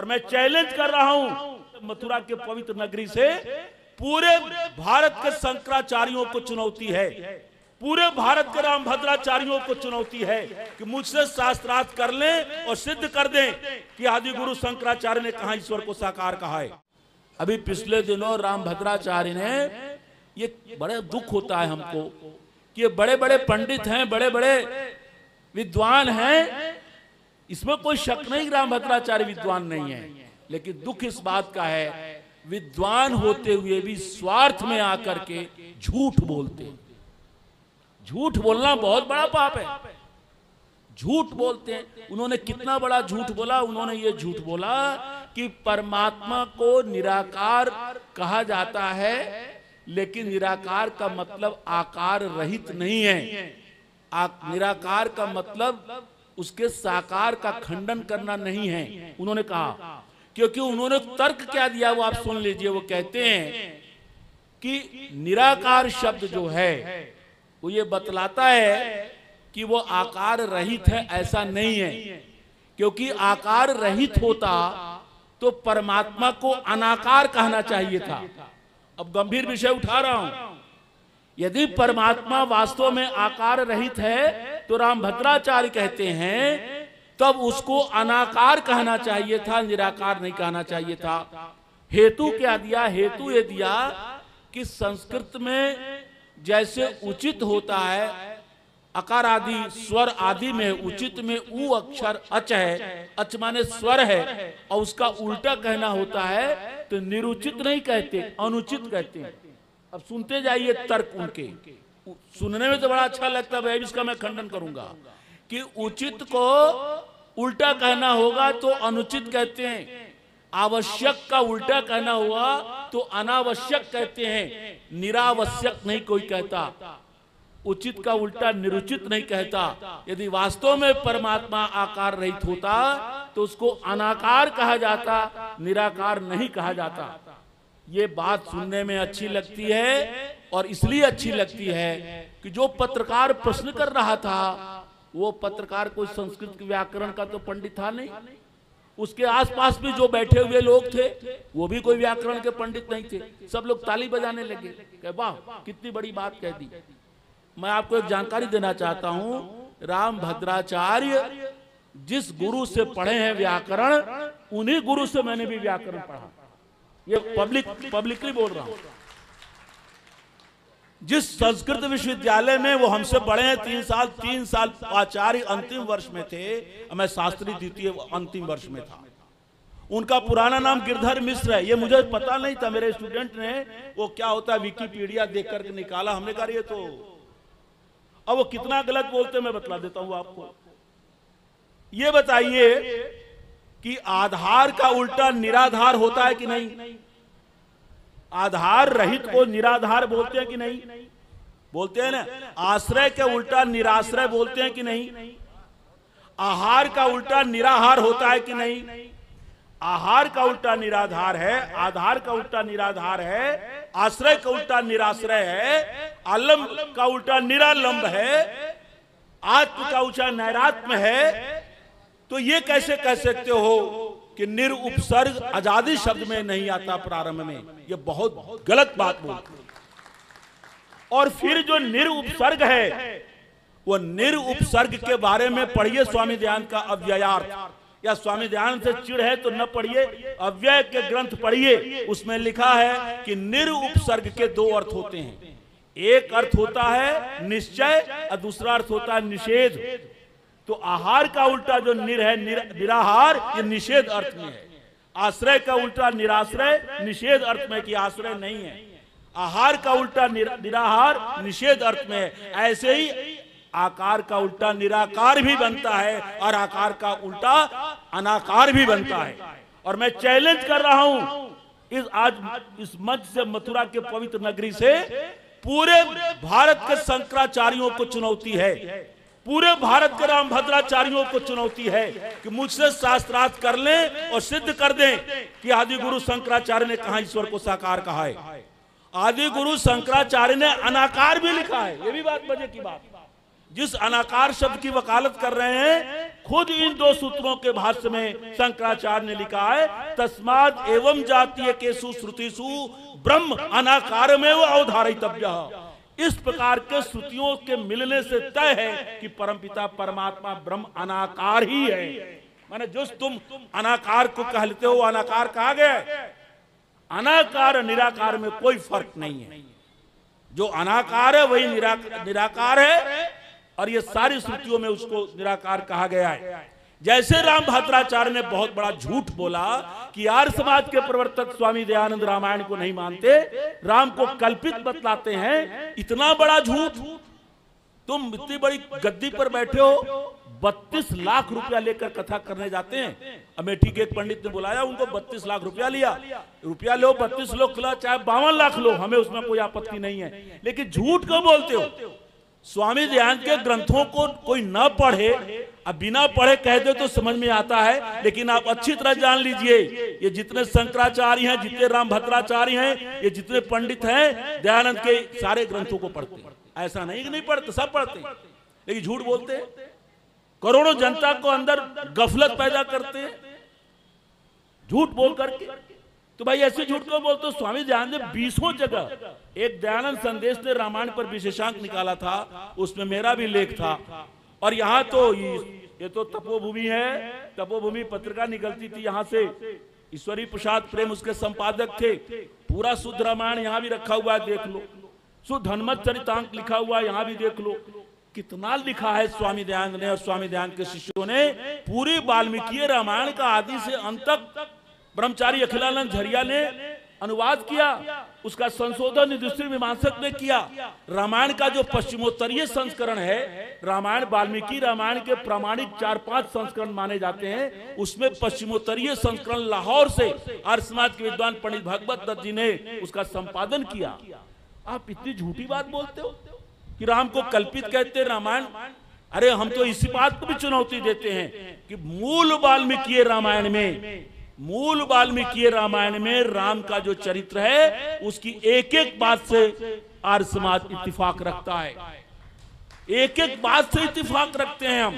और मैं चैलेंज कर रहा हूं मथुरा के पवित्र नगरी से पूरे भारत के शंकराचार्यों को चुनौती है, पूरे भारत के रामभद्राचार्यों को चुनौती है कि मुझसे शास्त्रार्थ कर लें और सिद्ध कर दें कि आदि गुरु शंकराचार्य ने कहा ईश्वर को साकार कहा है। अभी पिछले दिनों रामभद्राचार्य ने, ये बड़े दुख होता है हमको कि ये बड़े बड़े पंडित हैं, बड़े बड़े विद्वान हैं, इसमें कोई शक नहीं रामभद्राचार्य विद्वान नहीं है, लेकिन दुख इस बात का है विद्वान होते हुए भी स्वार्थ में आकर के झूठ बोलते हैं। झूठ बोलना बहुत बड़ा पाप है, झूठ बोलते हैं। उन्होंने कितना बड़ा झूठ बोला, उन्होंने ये झूठ बोला कि परमात्मा को निराकार कहा जाता है, लेकिन निराकार का मतलब आकार रहित नहीं है। निराकार का मतलब उसके साकार का खंडन करना नहीं है, उन्होंने कहा। क्योंकि उन्होंने तर्क क्या दिया वो आप सुन लीजिए। वो कहते हैं कि निराकार शब्द जो है वो ये बतलाता है कि वो आकार रहित है, ऐसा नहीं है। क्योंकि आकार रहित होता तो परमात्मा को अनाकार कहना चाहिए था। अब गंभीर विषय उठा रहा हूं। यदि परमात्मा वास्तव में आकार रहित है तो रामभद्राचार्य कहते हैं तब उसको अनाकार कहना चाहिए था, निराकार नहीं कहना चाहिए था। हेतु क्या दिया? हेतु ये दिया कि संस्कृत में जैसे उचित होता है, अकार आदि स्वर आदि में उचित में उ अक्षर अच है, अच माने स्वर है, और उसका उल्टा कहना होता है तो निरुचित नहीं कहते, अनुचित कहते हैं। अब सुनते जाइए तर्क उनके, सुनने में तो बड़ा अच्छा लगता है, इसका मैं खंडन करूंगा कि उचित को उल्टा कहना होगा तो अनुचित कहते हैं, आवश्यक का उल्टा कहना हुआ तो अनावश्यक कहते हैं, निरावश्यक नहीं कोई कहता, उचित का उल्टा निरुचित नहीं कहता। यदि वास्तव में परमात्मा आकार रहित होता तो उसको अनाकार कहा जाता, निराकार नहीं कहा जाता। ये बात सुनने में अच्छी लगती है, और इसलिए अच्छी लगती है कि जो पत्रकार प्रश्न कर रहा था वो पत्रकार कोई संस्कृत के व्याकरण का तो पंडित था नहीं, उसके आसपास भी जो बैठे हुए लोग थे वो भी कोई व्याकरण के पंडित नहीं थे। सब लोग ताली बजाने लगे, कहे वाह कितनी बड़ी बात कह दी। मैं आपको एक जानकारी देना चाहता हूं, रामभद्राचार्य जिस गुरु से पढ़े हैं व्याकरण, उन्हीं गुरु से मैंने भी व्याकरण पढ़ा। ये पब्लिकली बोल रहा हूं। जिस संस्कृत विश्वविद्यालय में वो हमसे बड़े हैं, 3 साल आचार्य अंतिम वर्ष में थे, मैं शास्त्री द्वितीय अंतिम वर्ष में था। उनका पुराना नाम गिरधर मिश्र है। ये मुझे पता नहीं था, मेरे स्टूडेंट ने वो क्या होता है विकिपीडिया देख करके निकाला। हमने कहा ये तो, अब वो कितना गलत बोलते मैं बतला देता हूं आपको। ये बताइए कि आधार का उल्टा निराधार होता है कि नहीं? आधार रहित को निराधार बोलते हैं कि नहीं? बोलते हैं ना। आश्रय के उल्टा निराश्रय बोलते हैं कि नहीं? आहार का उल्टा निराहार होता है कि नहीं? आहार का उल्टा निराधार है, आधार का उल्टा निराधार है, आश्रय का उल्टा निराश्रय है, आलम्ब का उल्टा निरालंब है, आत्म का उल्टा नैरात्म है। तो ये कैसे कह सकते हो कि निरुपसर्ग आजादी शब्द में नहीं आता प्रारंभ में? ये बहुत गलत बात बोलते। और फिर जो निरुपसर्ग है, वो निरुपसर्ग के बारे में पढ़िए स्वामी दयानंद का अव्ययार्थ, या स्वामी दयानंद से चिढ़ है तो न पढ़िए, अव्यय के ग्रंथ पढ़िए। उसमें लिखा है कि निरुपसर्ग के 2 अर्थ होते हैं। एक अर्थ होता है निश्चय और दूसरा अर्थ होता है निषेध। तो आहार का उल्टा जो है निराहार, ये निषेध अर्थ में है। आश्रय का उल्टा निराश्रय, निषेध अर्थ में कि आश्रय नहीं है। आहार का उल्टा निराहार, निषेध अर्थ में है। ऐसे ही आकार का उल्टा निराकार भी बनता है और आकार का उल्टा अनाकार भी बनता है। और मैं चैलेंज कर रहा हूं आज इस मंच से, मथुरा के पवित्र नगरी से पूरे भारत के शंकराचार्यों को चुनौती है, पूरे भारत के रामभद्राचार्यों को चुनौती है कि मुझसे शास्त्रार्थ कर लें और सिद्ध कर दें कि आदि गुरु शंकराचार्य ने कहा ईश्वर को साकार कहा है। आदि गुरु शंकराचार्य ने अनाकार भी लिखा है, ये भी बात मजे की बात। जिस अनाकार शब्द की वकालत कर रहे हैं, खुद इन दो सूत्रों के भाष्य में शंकराचार्य ने लिखा है, तस्माद एवं जातीय केसु श्रुतिषु ब्रह्म अनाकार में वो अवधारितव्य। इस प्रकार के श्रुतियों के मिलने से तय है कि परमपिता परमात्मा ब्रह्म अनाकार ही है। माने जो तुम अनाकार को कहते हो, अनाकार कहा गया है। अनाकार निराकार में कोई फर्क नहीं है। जो अनाकार है वही निराकार है, और ये सारी श्रुतियों में उसको निराकार कहा गया है। जैसे राम भद्राचार्य ने बहुत बड़ा झूठ बोला कि आर्य समाज के प्रवर्तक स्वामी दयानंद रामायण को नहीं मानते, राम को कल्पित बतलाते हैं। इतना बड़ा झूठ, तुम इतनी बड़ी गद्दी पर बैठे हो, 32 लाख रुपया लेकर कथा करने जाते हैं। अमेठी के एक पंडित ने बुलाया, उनको 32 लाख रुपया लिया। रुपया लो, 32 लोग खिला, चाहे 52 लाख लो, हमें उसमें कोई आपत्ति नहीं है, लेकिन झूठ क्यों बोलते हो? स्वामी दयानंद के ग्रंथों को कोई न पढ़े, अब बिना पढ़े कह दे तो समझ में आता है, लेकिन आप अच्छी तरह जान लीजिए, ये जितने शंकराचार्य हैं, जितने राम भद्राचार्य हैं, ये जितने पंडित हैं, दयानंद के सारे ग्रंथों को पढ़ते हैं। ऐसा नहीं कि नहीं पढ़ते, सब पढ़ते हैं, लेकिन झूठ बोलते हैं। करोड़ों जनता को अंदर गफलत पैदा करते हैं झूठ बोल करके। तो भाई ऐसे झूठ को बोलते हो? स्वामी दयानंद ने 20 जगह, एक दयानंद संदेश ने रामायण पर विशेषांक निकाला था, उसमें मेरा भी लेख था। और यहाँ तो ये तो तपोभूमि है, तपोभूमि पत्रिका निकलती थी यहाँ से, ईश्वरी प्रसाद प्रेम उसके संपादक थे। पूरा शुद्ध रामायण यहाँ भी रखा हुआ है, देख लो। शुद्ध हनुमत चरितांक लिखा हुआ है, यहाँ भी देख लो। कितना लिखा है स्वामी दयानंद ने और स्वामी दयानंद के शिष्यों ने। पूरी वाल्मीकि रामायण का आदि से अंत तक ब्रह्मचारी अखिलानंद झरिया ने अनुवाद किया, उसका संशोधन युधिष्ठिर मीमांसक ने किया। रामायण का जो पश्चिमोत्तरीय संस्करण है, रामायण वाल्मीकि रामायण के प्रामाणिक 4-5 संस्करण माने जाते हैं, उसमें पश्चिमोत्तरीय संस्करण लाहौर से आर्य समाज के विद्वान पंडित भगवत दत्त जी ने उसका संपादन किया। आप इतनी झूठी बात बोलते हो कि राम को कल्पित कहते हैं रामायण। अरे हम तो इसी बात को भी चुनौती देते हैं कि मूल वाल्मीकि रामायण में राम का जो चरित्र है, उसकी एक एक बात से आर्य समाज इत्तिफाक रखता है, एक एक बात से इत्तिफाक रखते हैं हम।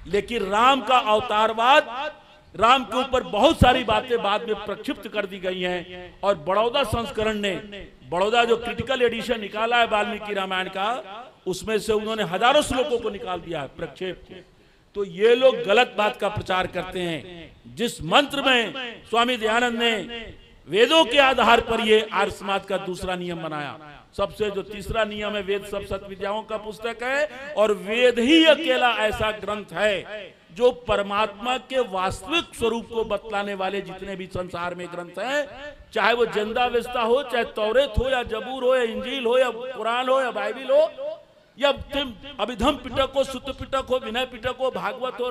लेकिन राम का अवतारवाद, राम के ऊपर बहुत सारी बातें बाद में प्रक्षिप्त कर दी गई हैं। और बड़ौदा संस्करण ने, बड़ौदा जो क्रिटिकल एडिशन निकाला है वाल्मीकि रामायण का, उसमें से उन्होंने हजारों श्लोकों को निकाल दिया है प्रक्षेप को। तो ये लोग गलत बात का प्रचार करते हैं। जिस मंत्र में स्वामी दयानंद ने वेदों के आधार पर ये आर्य समाज का दूसरा नियम बनाया, सबसे जो तीसरा नियम है, वेद सब सत विद्याओं का पुस्तक है, और वेद ही अकेला ऐसा ग्रंथ है जो परमात्मा के वास्तविक स्वरूप को बतलाने वाले जितने भी संसार में ग्रंथ हैं, चाहे वो जंदावेस्ता हो, चाहे तौरेत हो, या जबूर हो, या इंजील हो, या कुरान हो, या बाइबिल हो, या अभिधम पिटक हो, सुत्त पिटक हो, विनय पिटक हो, भागवत हो,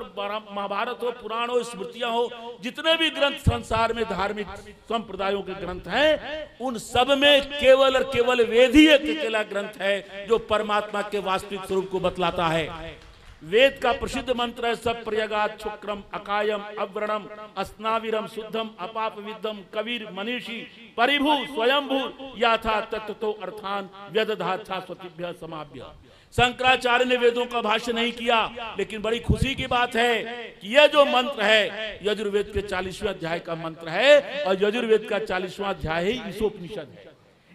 महाभारत हो, पुराण हो, स्मृतियां हो, जितने भी ग्रंथ संसार में धार्मिक संप्रदायों के ग्रंथ हैं, उन सब में केवल और केवल वेद ही एक अकेला ग्रंथ है जो परमात्मा के वास्तविक स्वरूप को बतलाता है। वेद का प्रसिद्ध मंत्र है, सब प्रयगात शुक्रम अकायम अव्रणम अस्नाविरम शुद्धम अपाप विद्धम कबीर मनीषी परिभू स्वयंभू याथा तत्तो अर्थान व्यदधाथा स्वतिभ्य समाभ्य। शंकराचार्य ने वेदों का भाष्य नहीं किया, लेकिन बड़ी खुशी की बात है कि यह जो मंत्र है यजुर्वेद के 40वें अध्याय का मंत्र है, और यजुर्वेद का 40वां अध्याय ही ईशोपनिषद है।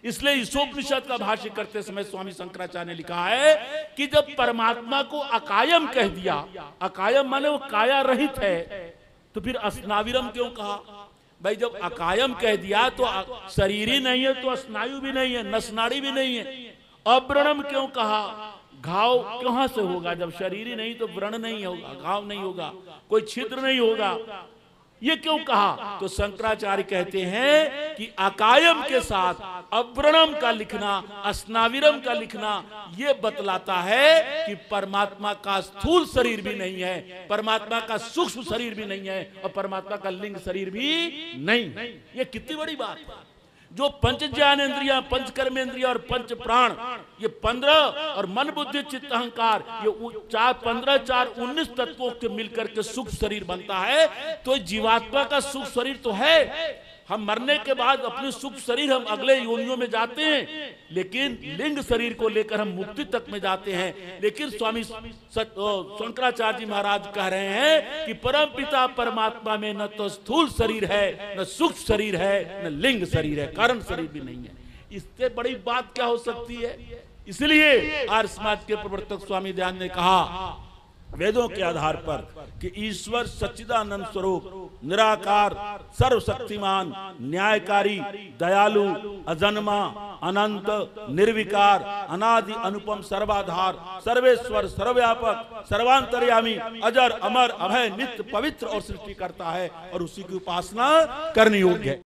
इसलिए ईशोपनिषद का भाष्य करते समय स्वामी शंकराचार्य ने लिखा है कि जब परमात्मा को अकायम कह दिया, अकायम माने वो काया रहित है, तो फिर अस्नाविरम क्यों कहा? भाई जब अकायम कह दिया तो शरीर ही नहीं है, तो स्नायु भी नहीं है, नसनाड़ी भी नहीं है। अव्रणम क्यों कहा? घाव कहां से होगा? जब शरीर ही नहीं तो व्रण नहीं होगा, घाव नहीं होगा, कोई छिद्र नहीं होगा। ये क्यों कहा? तो शंकराचार्य कहते हैं कि अकायम के साथ अव्रणम का लिखना, अस्नाविरम का लिखना, ये बतलाता है कि परमात्मा का स्थूल शरीर भी नहीं है, परमात्मा का सूक्ष्म शरीर भी नहीं है, और परमात्मा का लिंग शरीर भी नहीं। ये कितनी बड़ी बात है। जो पंच ज्ञानेंद्रियां, पंच कर्मेंद्रिया और पंच प्राण, ये 15 और मन बुद्धि चित्त अहंकार, ये 15 4 19 तत्वों के मिलकर के सूक्ष्म शरीर बनता है। तो जीवात्मा का सूक्ष्म शरीर तो है, हम मरने के बाद अपने सुख शरीर हम अगले योनियों में जाते हैं, लेकिन लिंग शरीर को लेकर हम मुक्ति तक में जाते हैं। लेकिन स्वामी शंकराचार्य जी महाराज कह रहे हैं कि परम पिता परमात्मा में न तो स्थूल शरीर है, न सूक्ष्म शरीर है, न लिंग शरीर है, कारण शरीर भी नहीं है। इससे बड़ी बात क्या हो सकती है? इसलिए आर्य समाज के प्रवर्तक स्वामी दयानंद ने कहा वेदों के आधार पर कि ईश्वर सच्चिदानंद स्वरूप, निराकार, सर्वशक्तिमान, न्यायकारी, दयालु, अजन्मा, अनंत, निर्विकार, अनादि, अनुपम, सर्वाधार, सर्वेश्वर, सर्वव्यापक, सर्वांतर्यामी, अजर, अमर, अभय, नित्य, पवित्र और सृष्टि करता है और उसी की उपासना करनी योग्य है।